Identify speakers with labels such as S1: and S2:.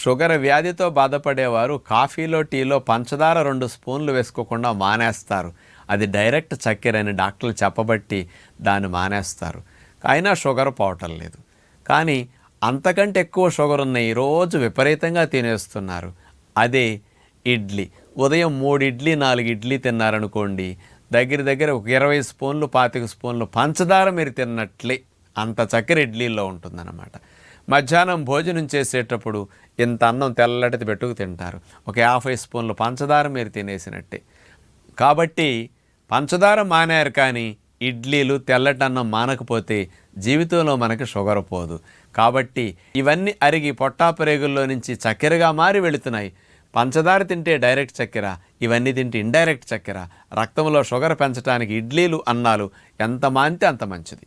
S1: Sugar వ్యాధితో బాధపడేవారు కాఫీలో టీలో పంచదార 2 స్పూన్లు వేసుకోకుండా మానేస్తారు. అది డైరెక్ట్ చక్కెర అని డాక్టర్లు చెప్పబట్టి దాన్ని మానేస్తారు. అయినా షుగర్ పోవటం లేదు. కానీ అంతకంటే ఎక్కువ షుగర్ ఉన్న ఈరోజు విపరీతంగా తినేస్తున్నారు. అదే ఇడ్లీ. ఉదయం 3 ఇడ్లీ 4 ఇడ్లీ తిన్నారనుకోండి, దగ్గర ఒక 20 స్పూన్లు 25 స్పూన్లు పంచదార మీరు తిన్నట్లే అంత చక్కెర ఇడ్లీలో ఉంటుందన్నమాట. మధ్యాహ్నం భోజనం చేసేటప్పుడు ఇంత అన్నం తెల్లటిది పెట్టుకు తింటారు. ఒక 50 స్పూన్లు పంచదార మీరు తినేసినట్టే. కాబట్టి పంచదార మానారు, కానీ ఇడ్లీలు తెల్లటన్నం మానకపోతే జీవితంలో మనకి షుగర్ పోదు. కాబట్టి ఇవన్నీ అరిగి పొట్టాపరేగుల్లో నుంచి చక్కెరగా మారి వెళుతున్నాయి. పంచదార తింటే డైరెక్ట్ చక్కెర, ఇవన్నీ తింటే ఇండైరెక్ట్ చక్కెర. రక్తంలో షుగర్ పెంచడానికి ఇడ్లీలు అన్నాలు ఎంత మానితే అంత మంచిది.